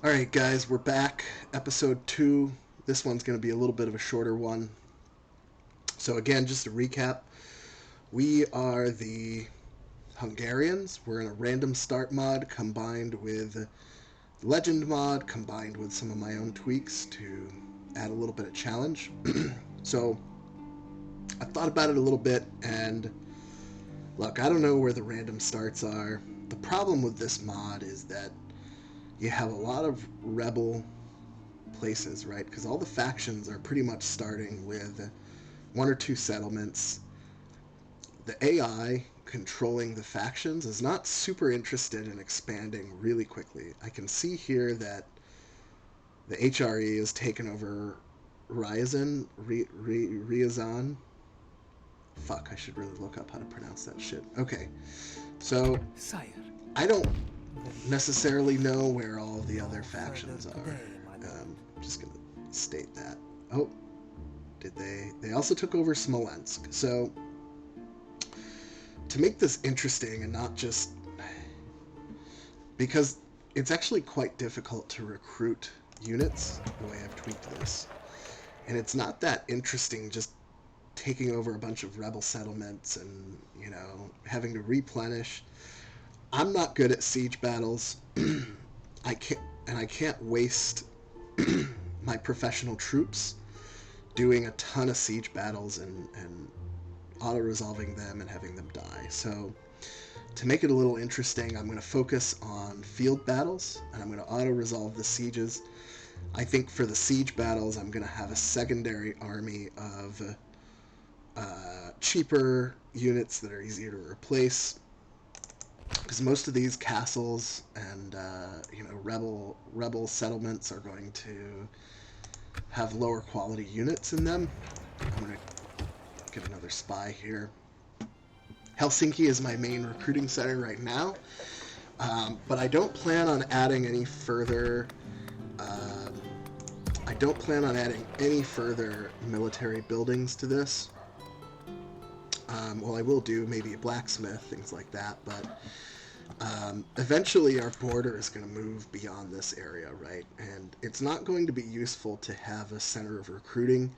Alright, guys, we're back. Episode 2. This one's going to be a little bit of a shorter one. So, again, just to recap, we are the Hungarians. We're in a random start mod combined with legend mod, combined with some of my own tweaks to add a little bit of challenge. So, I thought about it a little bit, and look, I don't know where the random starts are. The problem with this mod is that you have a lot of rebel places, right? Because all the factions are pretty much starting with one or two settlements. The AI controlling the factions is not super interested in expanding really quickly. I can see here that the HRE has taken over Ryazan. Fuck, I should really look up how to pronounce that shit. Okay, so Sire, I don't the necessarily know where all the other factions further are. today, my lord. Just gonna state that. Oh, did they? They also took over Smolensk. So to make this interesting and not just because it's actually quite difficult to recruit units the way I've tweaked this, and it's not that interesting just taking over a bunch of rebel settlements and having to replenish. I'm not good at siege battles. I can't waste my professional troops doing a ton of siege battles and auto-resolving them and having them die. So to make it a little interesting, I'm going to focus on field battles, and I'm going to auto-resolve the sieges. I think for the siege battles, I'm going to have a secondary army of cheaper units that are easier to replace, because most of these castles and rebel settlements are going to have lower quality units in them. I'm going to get another spy here. Helsinki is my main recruiting center right now, but I don't plan on adding any further. I don't plan on adding any further military buildings to this. Well, I will do maybe a blacksmith, things like that, but eventually our border is going to move beyond this area, right? And it's not going to be useful to have a center of recruiting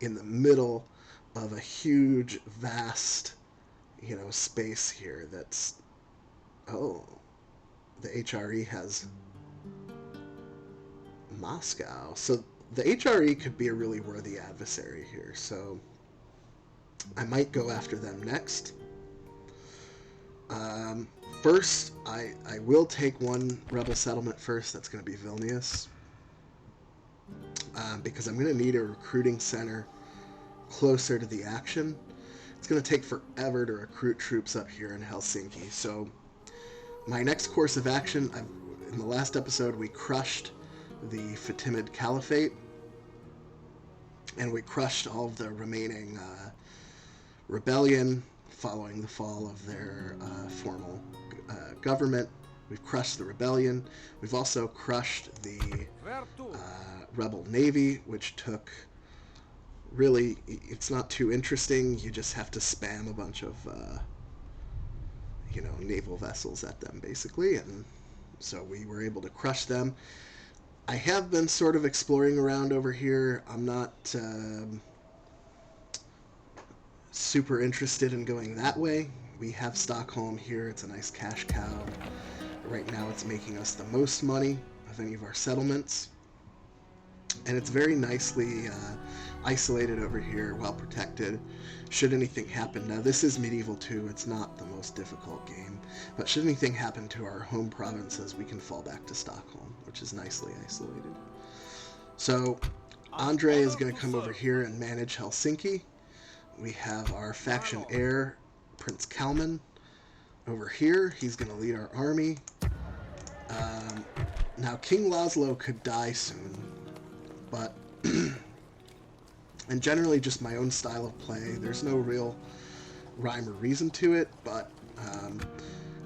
in the middle of a huge, vast, space here that's... Oh, the HRE has Moscow. So the HRE could be a really worthy adversary here, so I might go after them next. First, I will take one rebel settlement first. That's going to be Vilnius. Because I'm going to need a recruiting center closer to the action. It's going to take forever to recruit troops up here in Helsinki. So my next course of action, in the last episode, we crushed the Fatimid Caliphate. And we crushed all of the remaining rebellion following the fall of their formal government. We've crushed the rebellion. We've also crushed the rebel navy, which took... Really, it's not too interesting. You just have to spam a bunch of, naval vessels at them, basically. And so we were able to crush them. I have been sort of exploring around over here. I'm not super interested in going that way. We have Stockholm here. It's a nice cash cow. Right now it's making us the most money of any of our settlements. And it's very nicely isolated over here, well protected, should anything happen. Now this is Medieval 2, it's not the most difficult game, but should anything happen to our home provinces, we can fall back to Stockholm, which is nicely isolated. So Andre is going to come over here and manage Helsinki. We have our faction heir, Prince Kalman, over here. He's going to lead our army. Now King Laszlo could die soon, but and generally just my own style of play. There's no real rhyme or reason to it, but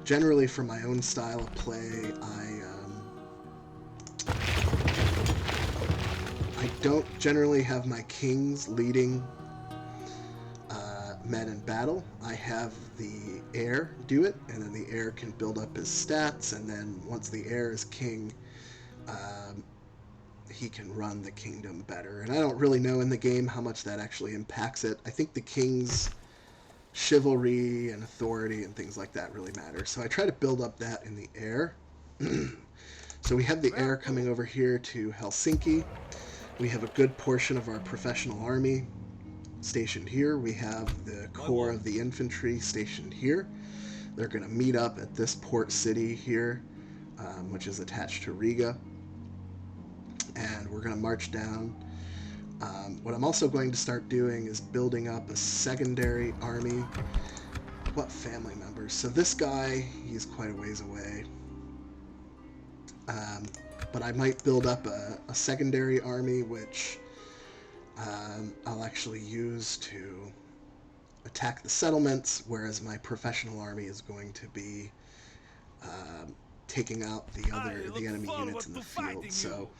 generally for my own style of play, I don't generally have my kings leading men in battle. I have the heir do it, and then the heir can build up his stats, and then once the heir is king, um, he can run the kingdom better. And I don't really know in the game how much that actually impacts it. I think the king's chivalry and authority and things like that really matter. So I try to build up that in the air. So we have the air coming over here to Helsinki. We have a good portion of our professional army stationed here. We have the core of the infantry stationed here. They're going to meet up at this port city here, which is attached to Riga. And we're going to march down. What I'm also going to start doing is building up a secondary army. What family members? So this guy, he's quite a ways away. But I might build up a secondary army, which I'll actually use to attack the settlements, whereas my professional army is going to be taking out the enemy units in the field. So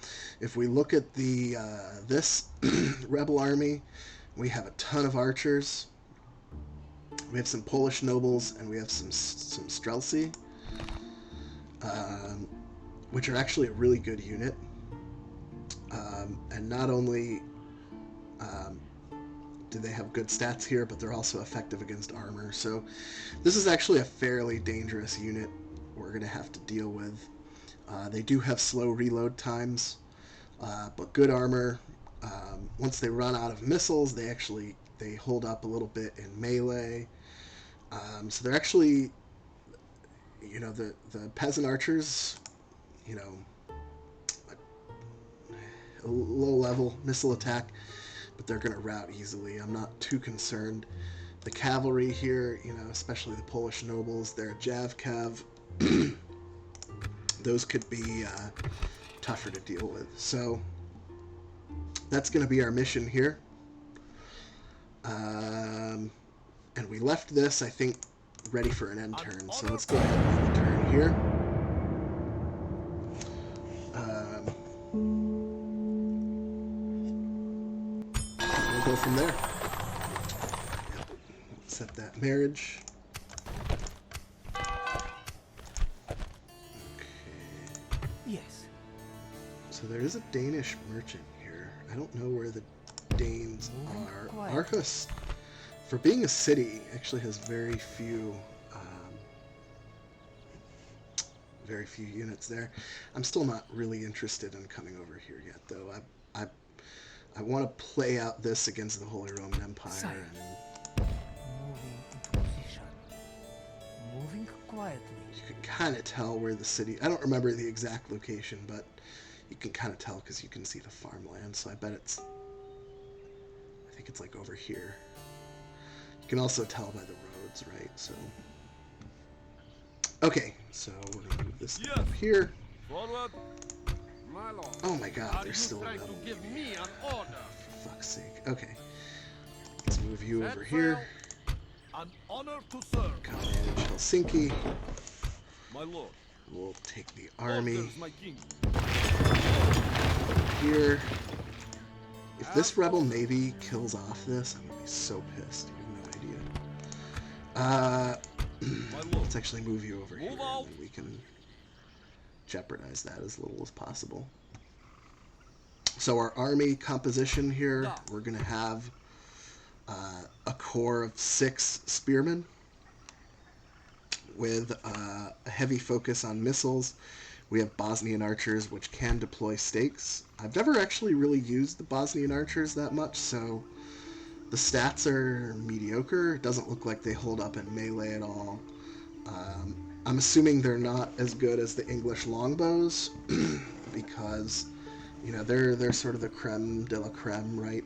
if we look at the this rebel army, we have a ton of archers. We have some Polish nobles, and we have some Streltsy, which are actually a really good unit. And not only do they have good stats here, but they're also effective against armor. So this is actually a fairly dangerous unit we're going to have to deal with. They do have slow reload times, but good armor. Once they run out of missiles, they hold up a little bit in melee. So they're actually, the peasant archers, a low-level missile attack, but they're going to rout easily. I'm not too concerned. The cavalry here, especially the Polish nobles, they're Jav Cav. Those could be tougher to deal with. So that's going to be our mission here. And we left this, I think, ready for an end turn. So let's go ahead and end the turn here. We'll go from there. Set that marriage. Yes. So there is a Danish merchant here. I don't know where the Danes are. Aarhus, for being a city, actually has very few units there. I'm still not really interested in coming over here yet, though. I want to play out this against the Holy Roman Empire. And Moving into position. Moving quietly. you can kind of tell where the city... I don't remember the exact location, but you can kind of tell because you can see the farmland. So I bet it's... I think it's like over here. You can also tell by the roads, right? So... Okay, so we're going to move this up here. Forward. My lord. Oh my god, there's still a rebel. Give me an order. For fuck's sake. Okay. Let's move you over here. An honor to serve. Come manage Helsinki. My lord. We'll take the army Orders, my king. here. If this rebel maybe kills off this, I'm gonna be so pissed. You have no idea. Let's actually move you over here, and then we can jeopardize that as little as possible. So our army composition here, we're going to have a corps of 6 spearmen with a heavy focus on missiles. We have Bosnian archers, which can deploy stakes. I've never actually really used the Bosnian archers that much, so the stats are mediocre. It doesn't look like they hold up in melee at all. I'm assuming they're not as good as the English longbows because, they're sort of the creme de la creme, right?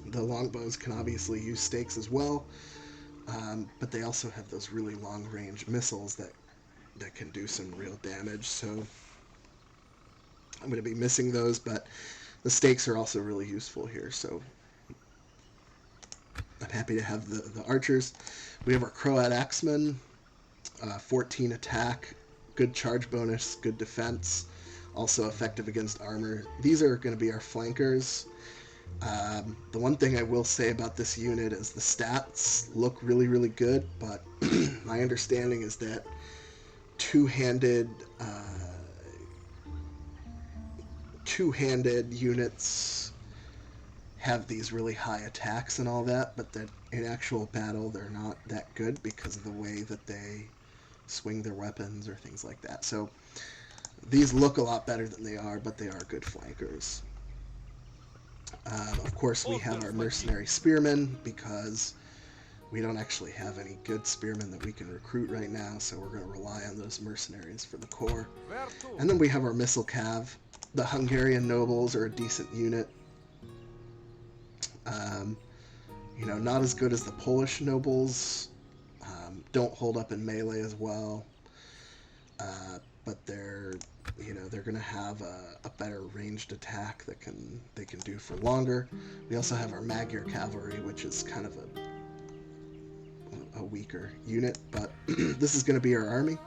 The longbows can obviously use stakes as well, but they also have those really long-range missiles that can do some real damage. So I'm going to be missing those, but the stakes are also really useful here. So I'm happy to have the archers. We have our Croat axemen, 14 attack, good charge bonus, good defense, also effective against armor. These are going to be our flankers. The one thing I will say about this unit is the stats look really, really good, but my understanding is that two-handed two-handed units have these really high attacks and all that, but that in actual battle they're not that good because of the way that they swing their weapons or things like that. So these look a lot better than they are, but they are good flankers. Of course, we have our mercenary spearmen because we don't actually have any good spearmen that we can recruit right now, so we're going to rely on those mercenaries for the core. And then we have our missile cav. The Hungarian nobles are a decent unit. You know, not as good as the Polish nobles. Don't hold up in melee as well. But they're going to have a better ranged attack that they can do for longer. We also have our Magyar cavalry, which is kind of a weaker unit, but this is going to be our army.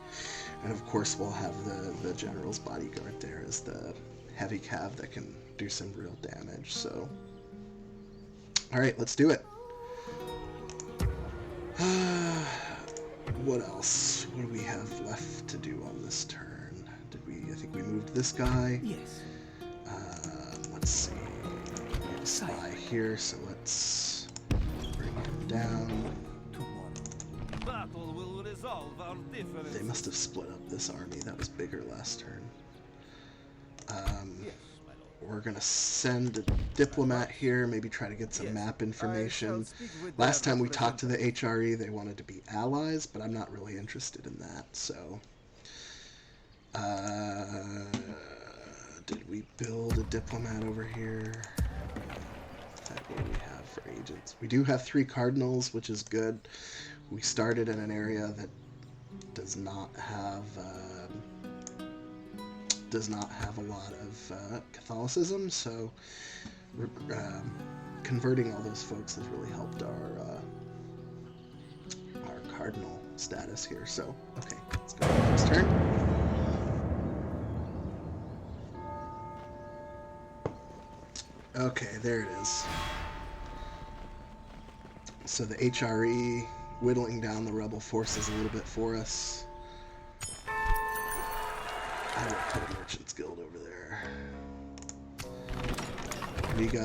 And of course we'll have the general's bodyguard there as the heavy cav that can do some real damage. So alright, let's do it. What else? What do we have left to do on this turn? I think we moved this guy. Yes. Let's see. We have a spy here, so let's bring him down. Battle will resolve our differences. They must have split up this army. That was bigger last turn. Yes, my lord. We're going to send a diplomat here, maybe try to get some map information. Last time we talked to the HRE, they wanted to be allies, but I'm not really interested in that, so... did we build a diplomat over here? What do we have for agents? We do have 3 cardinals, which is good. We started in an area that does not have a lot of Catholicism, so converting all those folks has really helped our cardinal status here. So okay, let's go to the next turn. Okay, there it is. So the HRE whittling down the rebel forces a little bit for us. I will put a merchant's guild over there.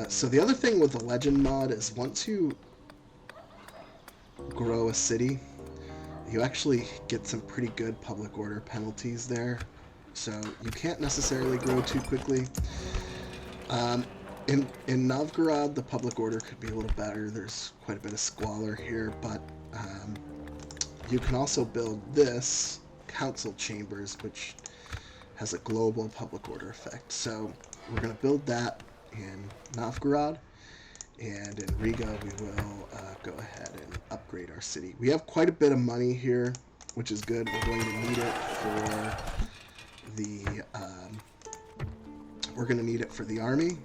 So the other thing with the legend mod is once you grow a city, you actually get some pretty good public order penalties there. So you can't necessarily grow too quickly. In Novgorod, the public order could be a little better. There's quite a bit of squalor here, but you can also build this council chambers, which has a global public order effect. So we're going to build that in Novgorod, and in Riga we will go ahead and upgrade our city. We have quite a bit of money here, which is good. We're going to need it for the army,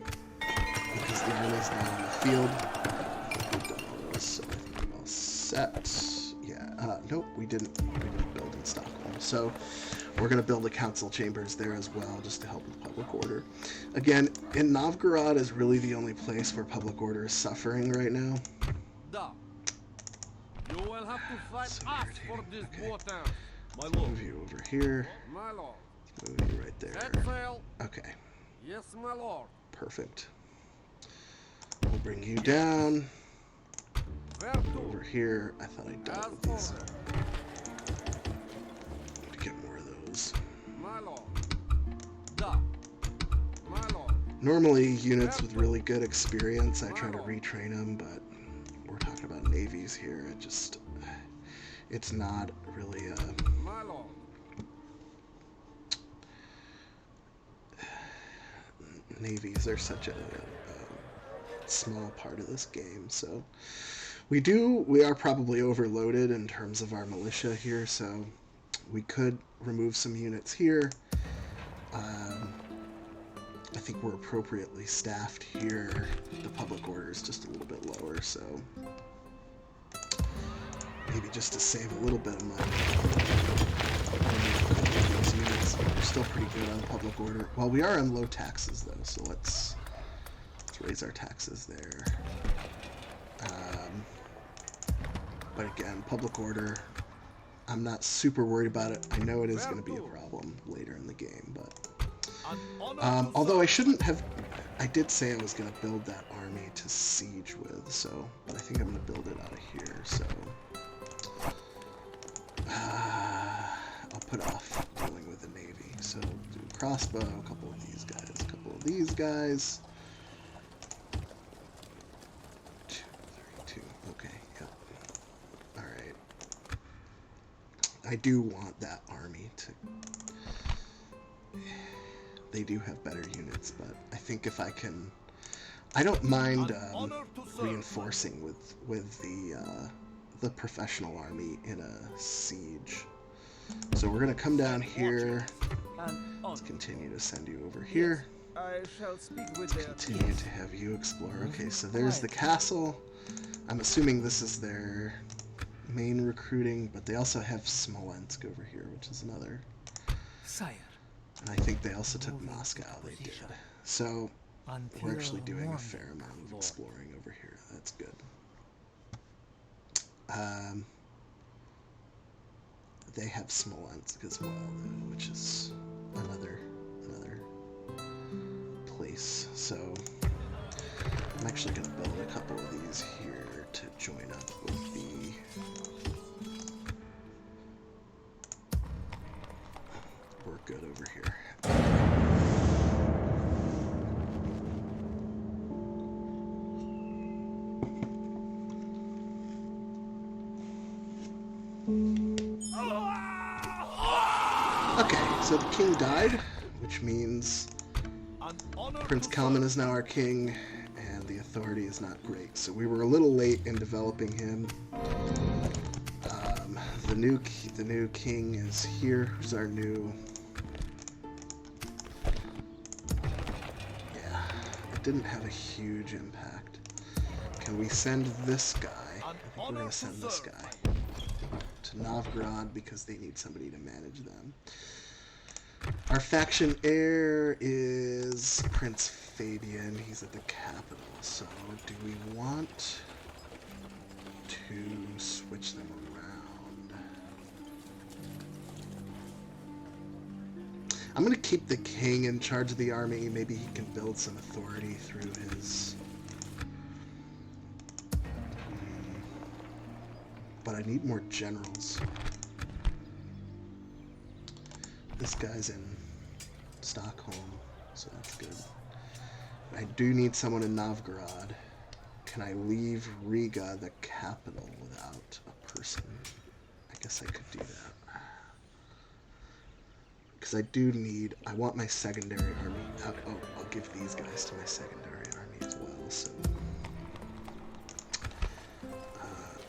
because the army's now in the field. We've done all those, so I think I'm all set. Yeah, nope, we didn't build in Stockholm. So we're going to build the council chambers there as well, just to help with public order. Again, in Novgorod is really the only place where public order is suffering right now. Da. You will have to fight So us irritating. for this Okay. water. My Let's lord. move you over here. My lord. Let's move you right Set there. sail. Okay, Yes, my lord. perfect. We'll bring you down. Where to? Over here, I thought I As dealt with these. ordered. Need to get more of those. My lord. Da. My lord. Normally, units with really good experience, I try to retrain them, but we're talking about navies here. It's not really a... My lord. Navies are such a small part of this game, so we are probably overloaded in terms of our militia here, so we could remove some units here. I think we're appropriately staffed here. The public order is just a little bit lower, so maybe just to save a little bit of money. Those units are still pretty good on public order. Well, we are on low taxes though, so let's raise our taxes there. But again, public order, I'm not super worried about it. I know it is going to be a problem later in the game, but honor to Although I serve. shouldn't have. I did say I was going to build that army to siege with, so. But I think I'm going to build it out of here, so. I'll put off dealing with the navy. So, do crossbow, a couple of these guys, a couple of these guys. 2, 3, 2. Okay, yep. Alright. I do want that army to. They do have better units, but I think if I can, I don't mind reinforcing with the professional army in a siege. So we're gonna come down here. Let's continue to send you over here. I shall speak with Let's continue to have you explore. Okay, so there's the castle. I'm assuming this is their main recruiting, but they also have Smolensk over here, which is another. Sire. And I think they also took Moscow. They did. So we're actually doing a morning, fair amount of Lord. exploring over here. That's good. They have Smolensk as well, though, which is another place. So I'm actually going to build a couple of these here to join up with the. We're good over here. Okay, so the king died, which means An honor Prince to Kalman serve. is now our king, and the authority is not great. So we were a little late in developing him. The new king is here. Who's our new? Yeah, it didn't have a huge impact. Can we send this guy? I think we're gonna send this guy to Novgorod because they need somebody to manage them. Our faction heir is Prince Fabian. He's at the capital. So, do we want to switch them around? I'm going to keep the king in charge of the army. Maybe he can build some authority through his. But I need more generals. This guy's in Stockholm, so that's good. I do need someone in Novgorod. Can I leave Riga, the capital, without a person? I guess I could do that. Because I do need... I want my secondary army... I'll give these guys to my secondary army as well, so...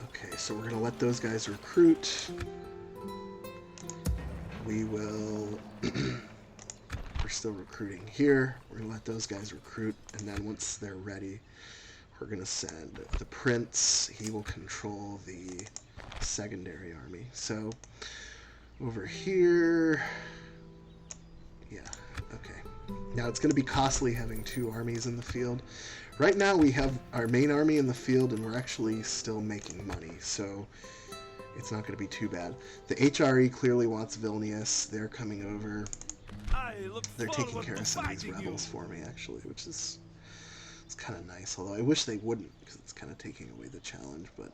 Okay, so we're going to let those guys recruit. We will... We're still recruiting here. We're going to let those guys recruit, and then once they're ready, we're going to send the prince. He will control the secondary army. So, over here... Yeah, okay. Now, it's going to be costly having two armies in the field. Right now, we have our main army in the field, and we're actually still making money, so it's not going to be too bad. The HRE clearly wants Vilnius. They're coming over. I look They're taking forward care to of some of these fighting rebels you. for me, actually, which is it's kind of nice. Although I wish they wouldn't, because it's kind of taking away the challenge. But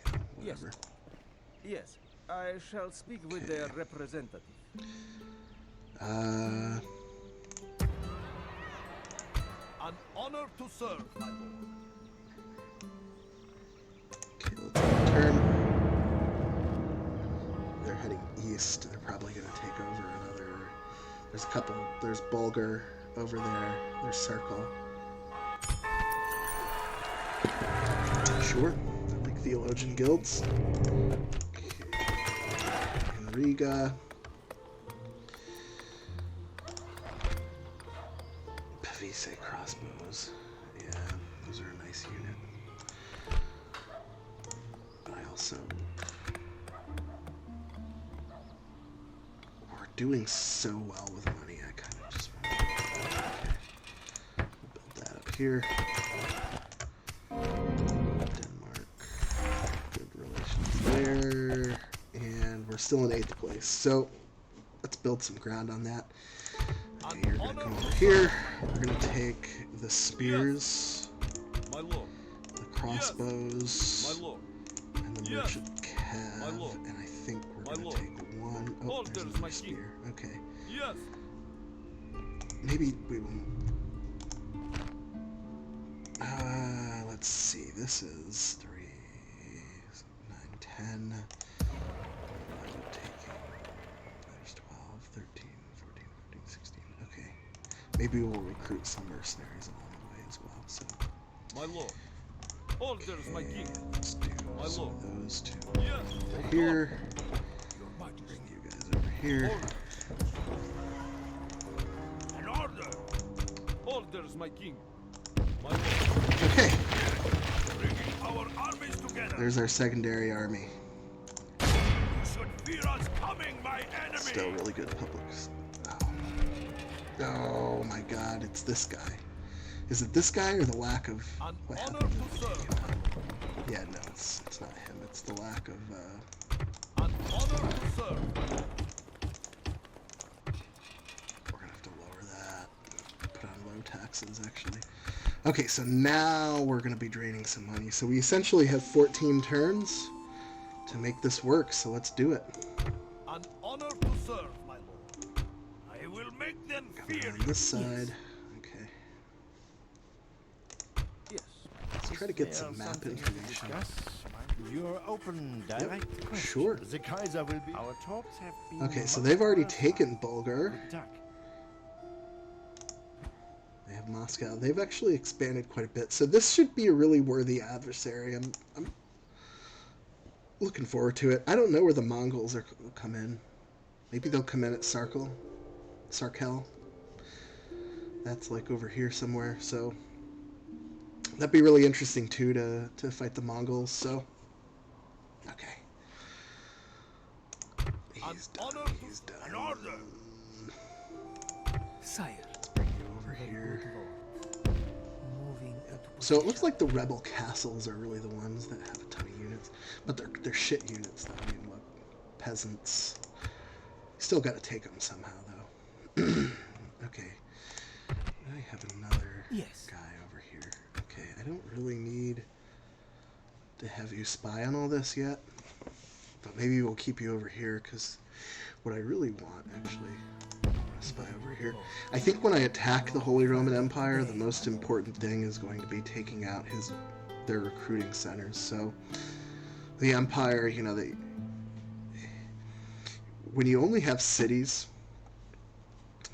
you know, whatever. Yes, I shall speak with their representative. An honor to serve, my lord. Okay, let's turn. They're heading east. They're probably going to take over another. There's a couple. There's Bulgar over there. There's Circle. Sure. I like theologian guilds. Okay. In Riga. Pavise crossbows. Yeah, those are a nice unit. But I also... We're doing so well with money, I kind of just want to... Okay. We'll build that up here. Denmark. Good relations there. And we're still in 8th place. So, let's build some ground on that. An Okay, you're gonna honor come to over here. serve. We're gonna take the spears, My lord. the crossbows, My lord. and the Yes. merchant My cav, lord. and I think we're My gonna lord. take one. Oh, there's Orders, another my king. spear. Okay, Yes. maybe we will. Let's see. This is 3, 9, 10. I'm taking. There's 12, 13, 14, 15, 16. Okay, maybe we'll recruit some mercenaries along the way as well. So. My lord. Orders, my king. Let's do My some lord. of those two Yes. over here. Your majesty. Bring you guys over here. An order. Orders, my king. My lord. Okay, Bringing our armies together. there's our secondary army. You should fear us coming, my enemy. Still really good public. Oh my god, it's this guy. Is it this guy or the lack of An what honor happened? to serve. Yeah, no, it's not him. It's the lack of An honor to serve. we're gonna have to lower that. Put on low taxes actually. Okay, so now we're gonna be draining some money. So we essentially have 14 turns to make this work, so let's do it. An honor to serve, my lord. I will make them Coming fear on you. this side. Okay. Yes. Let's try to get some map information. You're open direct questions. Sure. The Kaiser will be. Our talks have been. Okay, so much they've already worthwhile. taken Bulgar. Good luck. They have Moscow. They've actually expanded quite a bit. So this should be a really worthy adversary. I'm looking forward to it. I don't know where the Mongols will come in. Maybe they'll come in at Sarkel. That's like over here somewhere. So that'd be really interesting too to fight the Mongols. So okay. He's done. honor to- He's done. an order. Sire. Bring you over here. Moving into So it looks like the rebel castles are really the ones that have a ton of units, but they're shit units though. I mean, look, peasants. Still got to take them somehow though. Okay, I have another Yes. guy over here. Okay, I don't really need to have you spy on all this yet, but maybe we'll keep you over here because what I really want actually. Spy over here. I think when I attack the Holy Roman Empire, the most important thing is going to be taking out their recruiting centers. So the Empire, you know, when you only have cities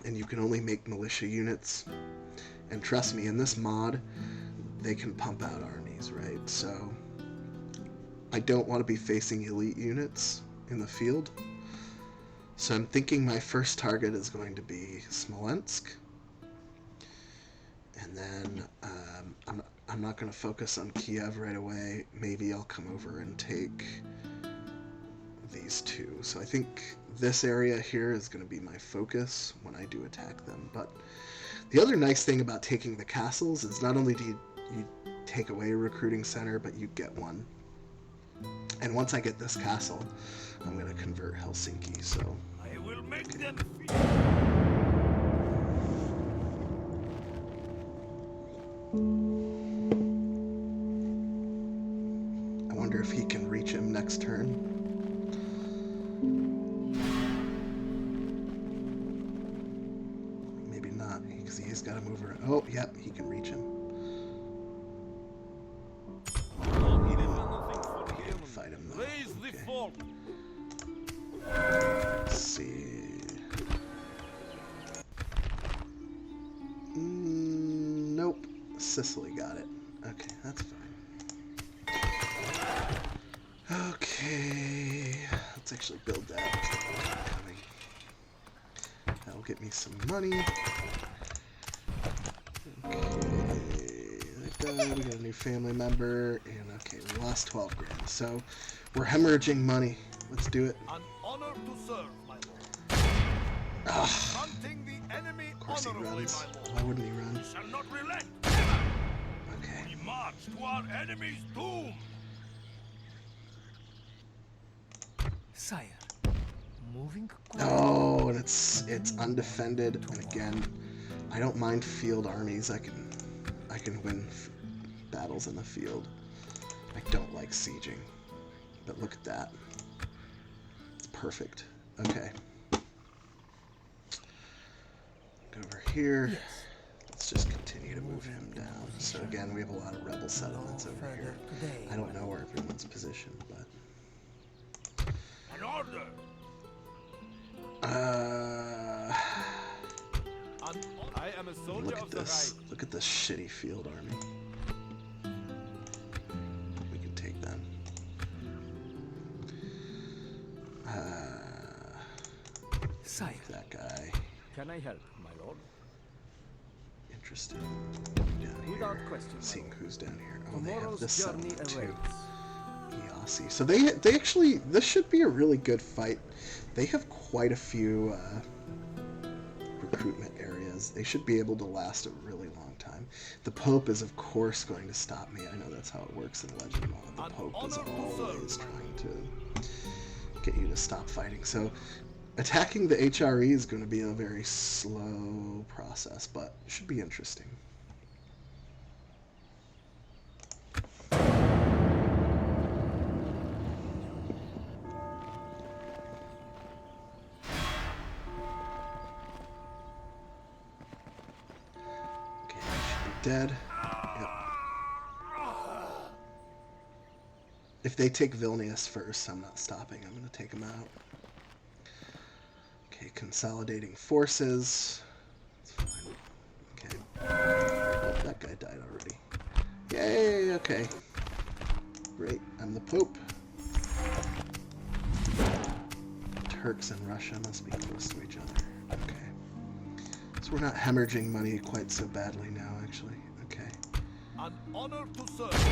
and you can only make militia units, and trust me, in this mod, they can pump out armies, right? So I don't want to be facing elite units in the field. So I'm thinking my first target is going to be Smolensk, and then I'm not going to focus on Kiev right away. Maybe I'll come over and take these two. So I think this area here is going to be my focus when I do attack them. But the other nice thing about taking the castles is not only do you take away a recruiting center, but you get one. And once I get this castle, I'm going to convert Helsinki. So. I will make them fear. I wonder if he can reach him next turn. Maybe not, because he's got to move around. Oh, yep, he can reach him. Can't fight him though. Raise the Okay. fort. Let's see. Nope. Sicily got it. Okay, that's fine. Okay. Let's actually build that. Coming. That'll get me some money. Okay. Like that. We got a new family member. And okay, we lost 12 grand. So we're hemorrhaging money. Let's do it. An honor to serve, my lord. Ah, Hunting the enemy of course he honorably, runs. my Why lord. wouldn't he run? We shall not relent. Never. Okay. We march to our enemy's doom. Sire. Moving quickly. Oh, and it's undefended. And again, I don't mind field armies. I can win battles in the field. I don't like sieging, but look at that. It's perfect. Okay. Go over here. Let's just continue to move him down. So again, we have a lot of rebel settlements over here. I don't know where everyone's positioned, but... An order. I am a soldier Look at of the this. right. Look at this shitty field army. We can take them. Sire, That guy. can I help, my lord? Interesting. Down here. Without question, my Seeing lord. who's down here. Oh, they have Tomorrow's this journey settlement too. awaits. Yasi. So they actually, this should be a really good fight. They have quite a few recruitment areas. They should be able to last a really long time. The Pope is of course going to stop me. I know that's how it works in Legend Mod. The Pope is always trying to get you to stop fighting. So attacking the HRE is going to be a very slow process, but it should be interesting. Dead. Yep. If they take Vilnius first, I'm not stopping. I'm going to take them out. Okay, consolidating forces. That's fine. Okay. Oh, that guy died already. Yay, okay. Great, I'm the Pope. Turks and Russia must be close to each other. Okay. So we're not hemorrhaging money quite so badly now, actually. Okay. An honor to serve.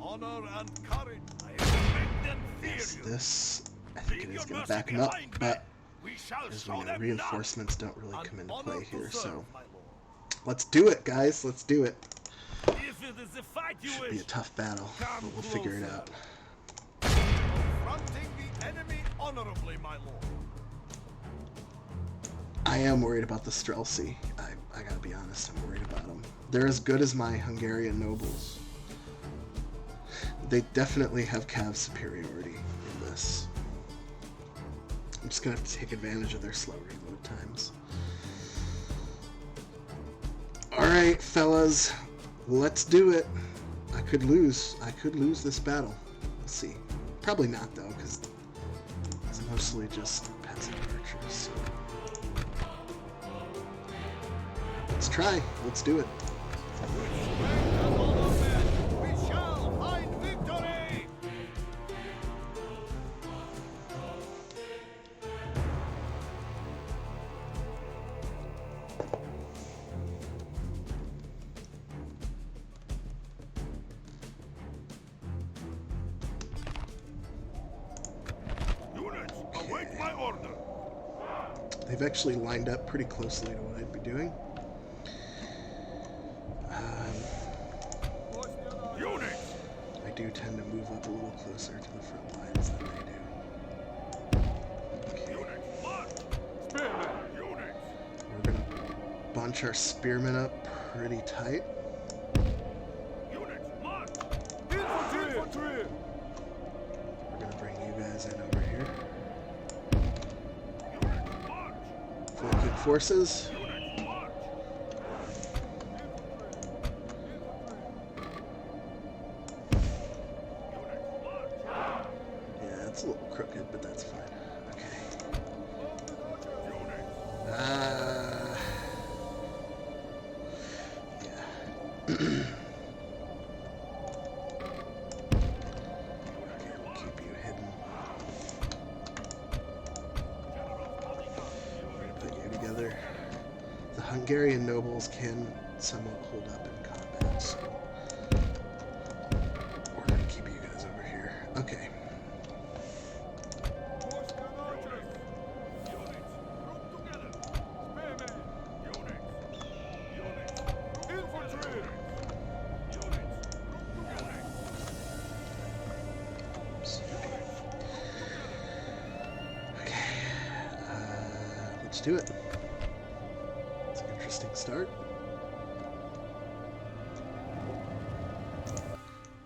Honor and courage. I respect and fear Is you. this... I think it Leave is your going to mercy back him up, behind, but we shall as show we know, them reinforcements don't really none. come An into honor play to here, serve, so... my lord. Let's do it, guys. Let's do it. If it is a fight you Should wish, be a tough battle, but we'll figure it out. confronting the enemy honorably, my lord. I am worried about the Streltsy. I gotta be honest, I'm worried about them. They're as good as my Hungarian nobles. They definitely have cav superiority in this. I'm just gonna have to take advantage of their slow reload times. Alright, fellas. Let's do it. I could lose. I could lose this battle. Let's see. Probably not, though, because it's mostly just peasant archers. So. Let's try. Let's do it. We shall find victory! Units, await my order. They've actually lined up pretty closely to what I'd be doing. Units, I do tend to move up a little closer to the front lines than they do. units, march! Spearmen, units, We're gonna bunch our spearmen up pretty tight. units, march! Infantry! We're gonna bring you guys in over here. Units, march! Flanking forces. Units, march! Units, march! Yeah, it's a little crooked, but that's fine. Okay. Units, Yeah. Okay, we'll keep you hidden. We're gonna put you together. The Hungarian nobles can somewhat hold up in combat, so we're gonna keep you guys over here. Okay. Let's do it. It's an interesting start.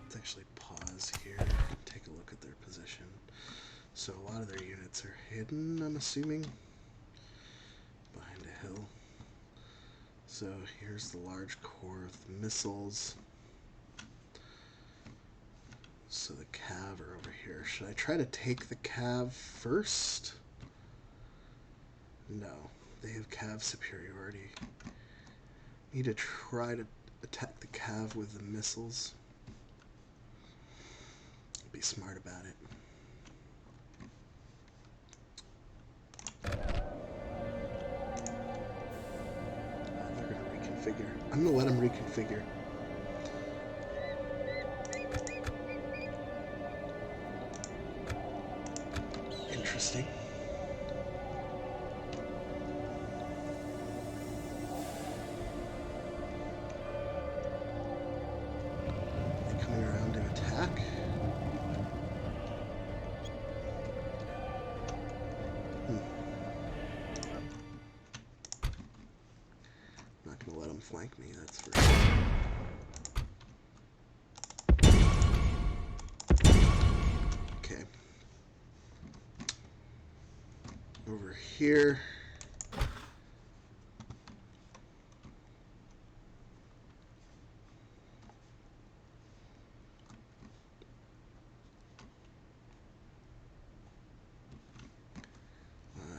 Let's actually pause here and take a look at their position. So a lot of their units are hidden, I'm assuming, behind a hill. So here's the large core of the missiles. So the cav are over here. Should I try to take the cav first? No, they have cav superiority. Need to try to attack the cav with the missiles. Be smart about it. They're going to reconfigure. I'm going to let them reconfigure. Interesting. They're coming around to attack. Not gonna let them flank me, that's for sure. Okay. Over here.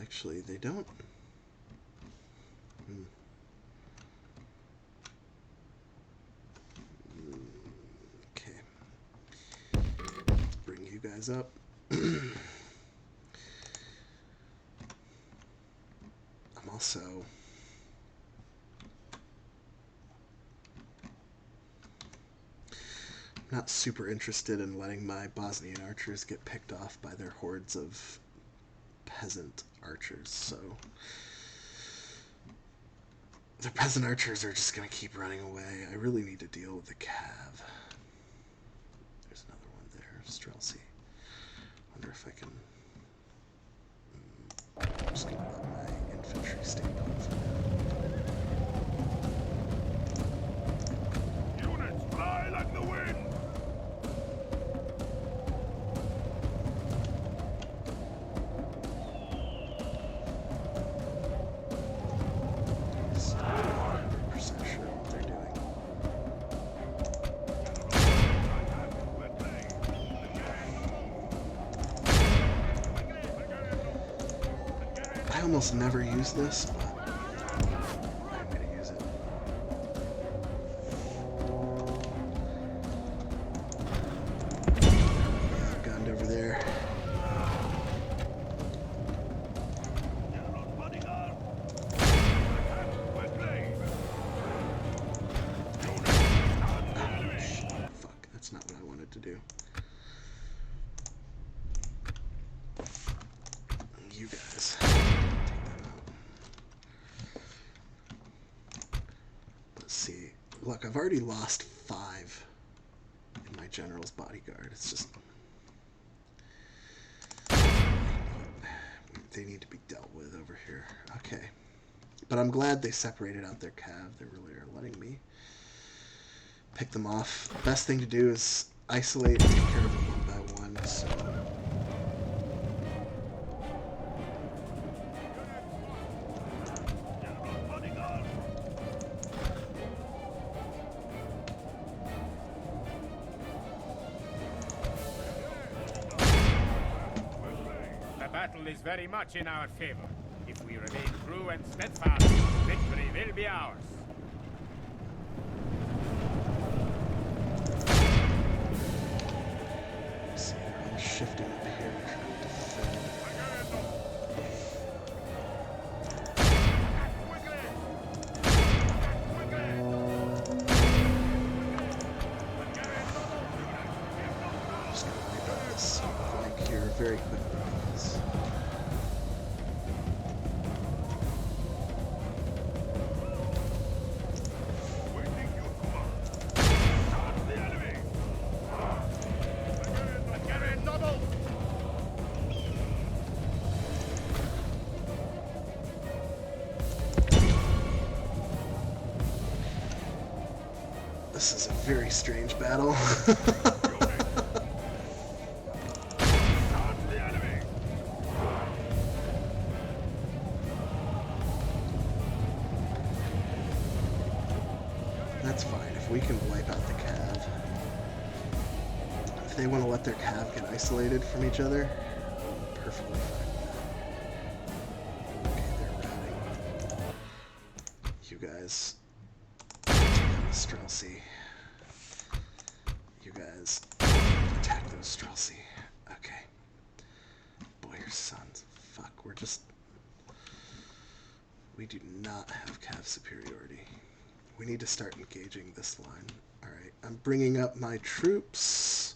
Actually, they don't. Okay. Let's bring you guys up. I'm also not super interested in letting my Bosnian archers get picked off by their hordes of peasant archers, so the peasant archers are just going to keep running away. I really need to deal with the cav. There's another one there, Streltsy. Wonder if I can... I'm just going to let my infantry stay put for now. Units, fly like the wind! I almost never use this, but I'm going to use it. Gunned over there. Fuck, that's not what I wanted to do. You guys. Let's see. Look, I've already lost 5 in my general's bodyguard. It's just... They need to be dealt with over here. Okay. But I'm glad they separated out their cav. They really are letting me pick them off. The best thing to do is isolate and take care of them one by one. So... Is very much in our favor. If we remain true and steadfast, victory will be ours. See, they're all shifting up here and trying to defend. Just gonna wipe out this flank here very quickly. This is a very strange battle. Charge the enemy! That's fine if we can wipe out the cav. If they want to let their cav get isolated from each other, perfectly fine. Okay, they're routing. You guys Streltsy. You guys attack those Streltsy. Okay. Boy, your sons. Fuck, we do not have cav superiority. We need to start engaging this line. Alright, I'm bringing up my troops.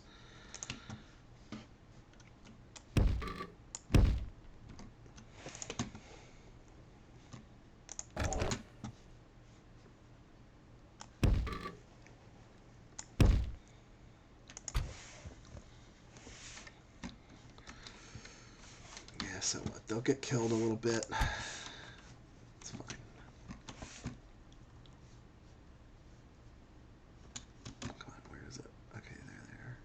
Yeah, so what? They'll get killed a little bit. It's fine. Come on, where is it? Okay, there they are.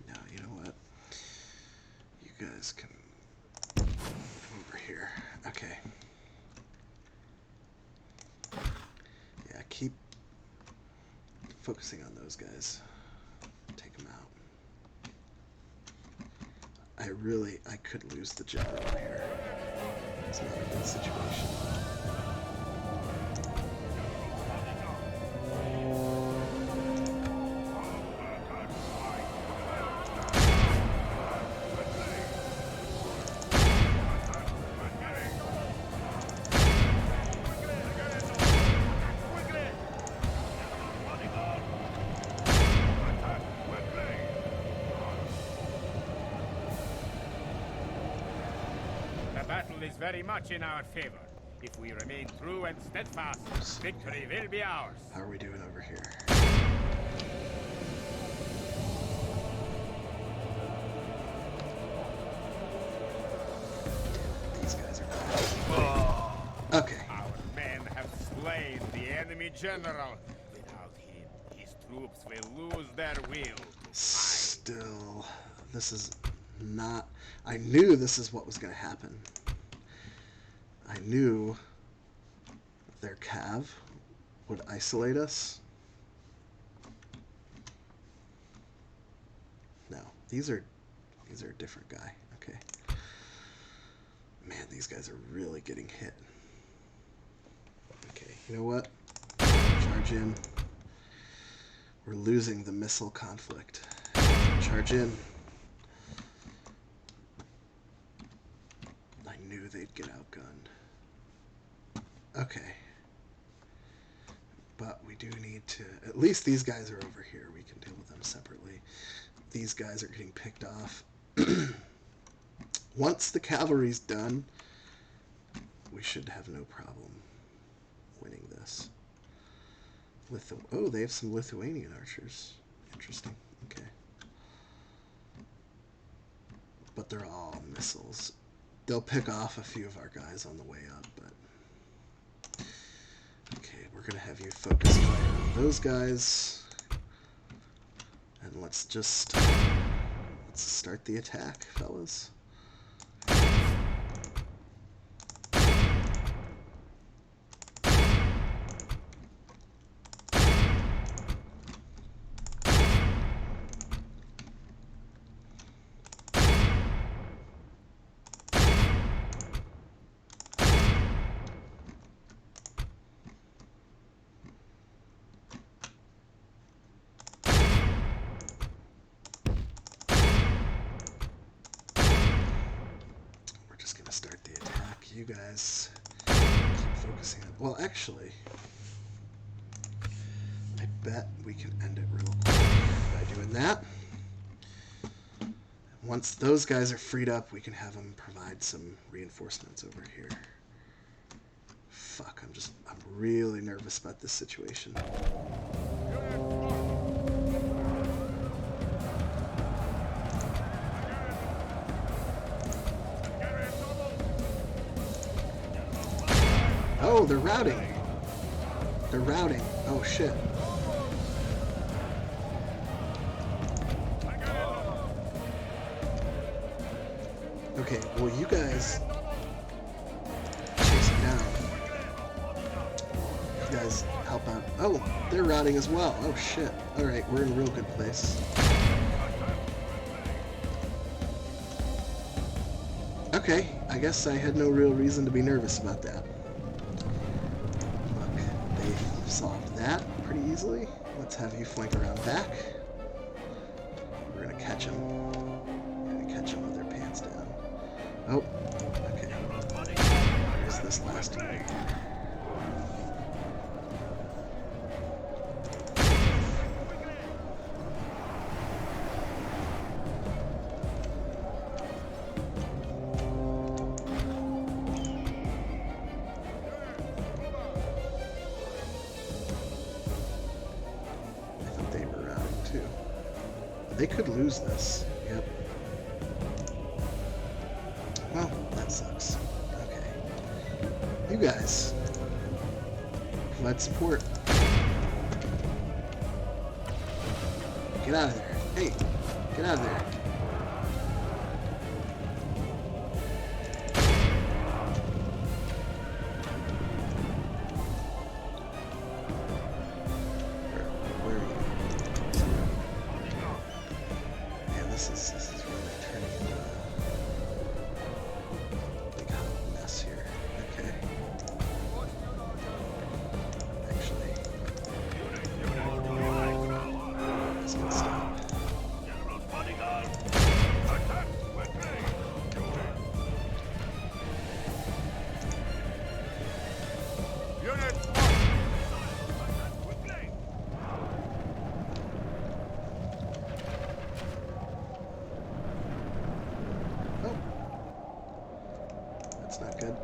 No, you know what? You guys can move over here. Okay. Yeah, keep focusing on those guys. Take them out. I could lose the general here. It's not a good situation. The battle is very much in our favor. If we remain true and steadfast, victory will be ours. How are we doing over here? These guys are okay. Our men have slain the enemy general. Without him, his troops will lose their will. Still, this is not... I knew this is what was going to happen. I knew their cav would isolate us. No, these are a different guy. Okay. Man, these guys are really getting hit. Okay, you know what? Charge in. We're losing the missile conflict. Charge in. I knew they'd get outgunned. Okay. But we do need to... At least these guys are over here. We can deal with them separately. These guys are getting picked off. Once the cavalry's done, we should have no problem winning this. Oh, they have some Lithuanian archers. Interesting. Okay. But they're all missiles. They'll pick off a few of our guys on the way up, but... Okay, we're going to have you focus fire on those guys. And let's start the attack, fellas. Start the attack. You guys keep focusing on... Well, actually, I bet we can end it real quick by doing that. Once those guys are freed up, we can have them provide some reinforcements over here. Fuck, I'm really nervous about this situation. no, they're routing. They're routing. Oh shit. Okay, well you guys chase them down. You guys help out. Oh, they're routing as well. Oh shit. Alright, we're in a real good place. Okay, I guess I had no real reason to be nervous about that. Look, they solved that pretty easily. Let's have you flank around back. We're gonna catch them. We're gonna catch them with their pants down. Oh, okay. Here's this last one. They could lose this. Yep. Well, that sucks. Okay. You guys. Provide support. Get out of there. Hey, get out of there. This is really turning into a big hot mess here. Okay. Actually, it's gonna stop. That's not good.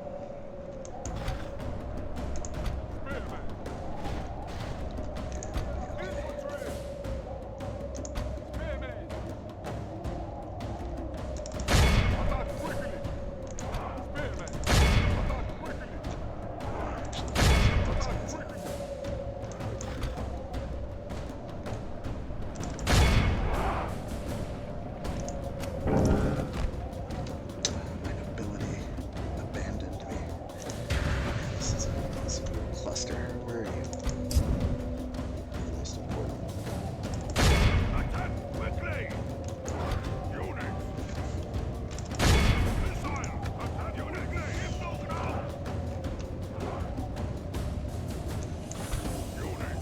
Where are you? The most important. Attack quickly! Unit! Missile! Attack unit! Hit ground! Unit!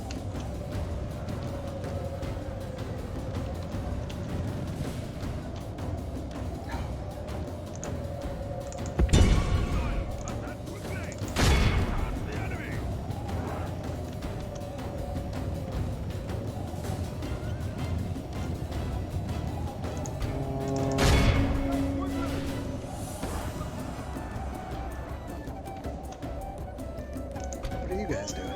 Attack quickly! That's the enemy! What are you guys doing?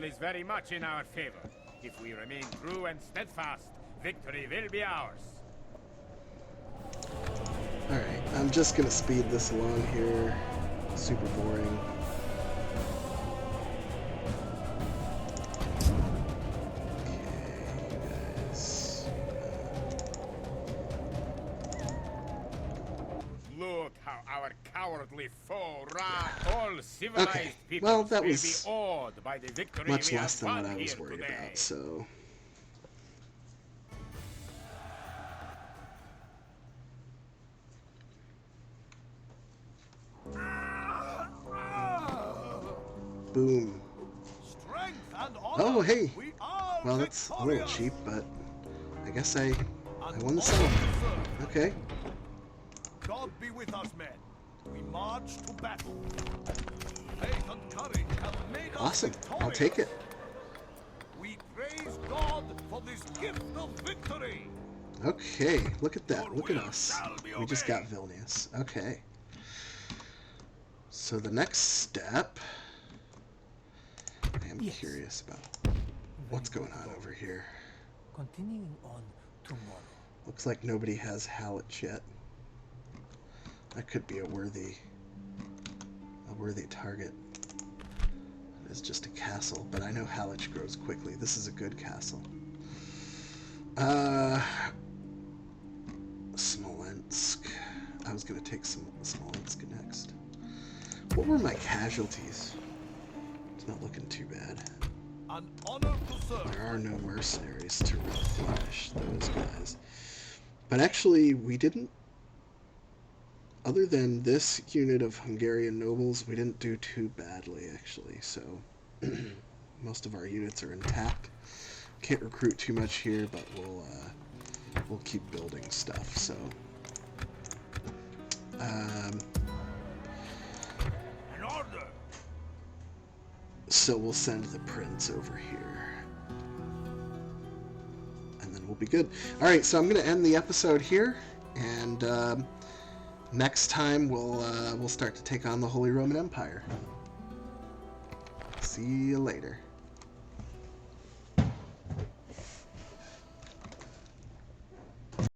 is very much in our favor. If we remain true and steadfast, victory will be ours. Alright, I'm just gonna speed this along here. Super boring. Okay, you guys. Look how our cowardly foe ran. All civilized Okay, people well, that will was be awed by the victory much we less have than what won I was here worried today. about, so... Boom. Strength and honor. Oh, hey! We are Well, that's a little victorious. cheap, but I guess I And won the honor settlement. to serve. Okay. God be with us, men. We march to battle. Faith and courage have made us Awesome. victorious. I'll take it. We praise God for this gift of victory. Okay, look at that. Your Look at will us. shall be We just got obeyed. Vilnius. Okay. So the next step... I am Yes. curious about what's going on over here. Continuing on tomorrow. Looks like nobody has Hallich yet. That could be a worthy target. It is just a castle, but I know Hallich grows quickly. This is a good castle. Smolensk. I was gonna take some Smolensk next. What were my casualties? It's not looking too bad. An honor to serve. There are no mercenaries to replenish those guys. But actually, we didn't... Other than this unit of Hungarian nobles, we didn't do too badly, actually. So, most of our units are intact. Can't recruit too much here, but we'll keep building stuff, so... An order. So we'll send the prince over here. And then we'll be good. Alright, so I'm going to end the episode here. And next time we'll start to take on the Holy Roman Empire. See you later.